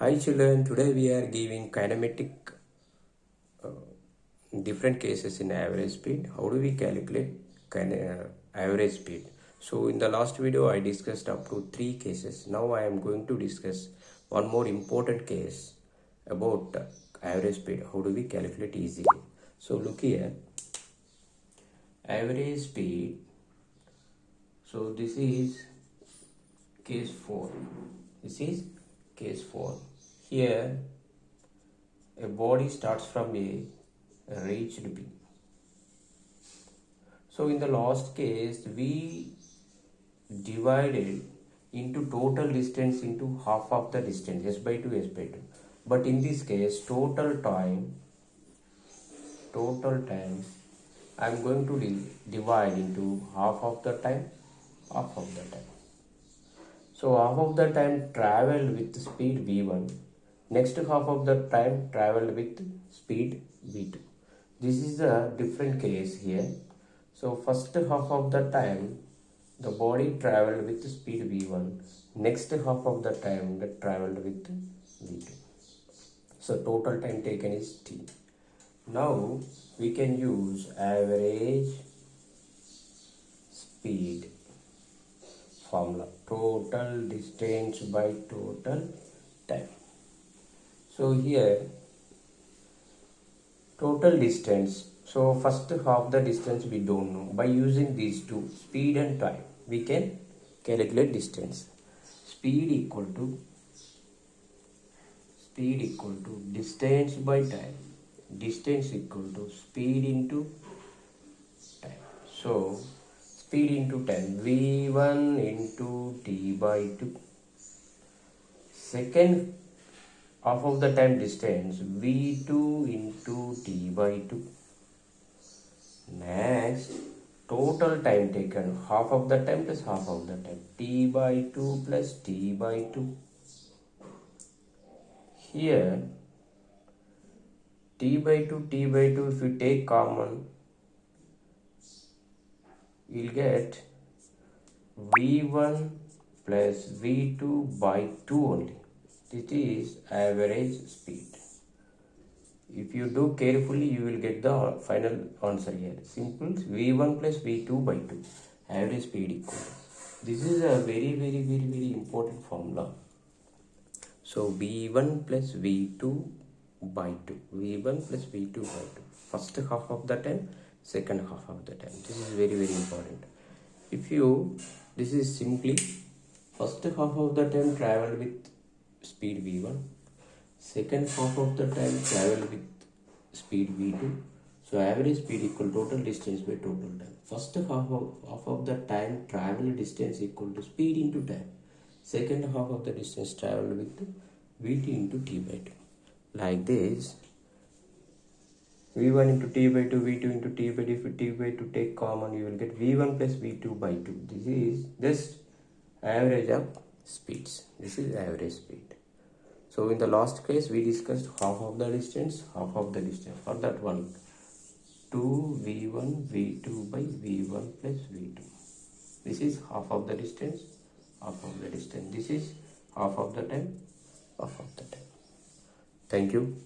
Hi children, today we are giving kinematic different cases in average speed. How do we calculate average speed? So in the last video I discussed up to 3 cases. Now I am going to discuss one more important case about average speed. How do we calculate easily? So look here, average speed. So this is case 4. This is case 4. Here a body starts from A, reached B. So in the last case, we divided into total distance into half of the distance, s by 2, s by 2. But in this case, total time, I am going to divide into half of the time. So half of the time traveled with speed v1. Next half of the time traveled with speed v2. This is a different case here. So first half of the time the body traveled with speed v1. Next half of the time that traveled with v2. So total time taken is t. Now we can use average speed formula, total distance by total time. So here total distance, so first half the distance we don't know. By using these two, speed and time, we can calculate distance. Speed equal to distance by time, distance equal to speed into time. So speed into time, v1 into t by 2. Second half of the time distance, v2 into t by 2. Next, total time taken, half of the time plus half of the time, t by 2 plus t by 2. Here t by 2 if you take common, you will get v1 plus v2 by 2 only. This is average speed. If you do carefully, you will get the final answer here. Simple, v1 plus v2 by 2, average speed equal. This is a very important formula. So v1 plus v2 by 2, v1 plus v2 by 2, first half of the time, second half of the time. This is very important. This is simply first half of the time travel with speed v1, second half of the time travel with speed v2. So average speed equal total distance by total time. First half of the time travel distance equal to speed into time. Second half of the distance traveled with vt into t by 2. Like this, v1 into t by 2, v2 into t by 2. If you t by 2 take common, you will get v1 plus v2 by 2. This is just average of speeds. This is average speed. So in the last case, we discussed half of the distance. For that one, 2v1 v2 by v1 plus v2. This is half of the distance. This is half of the time. Thank you.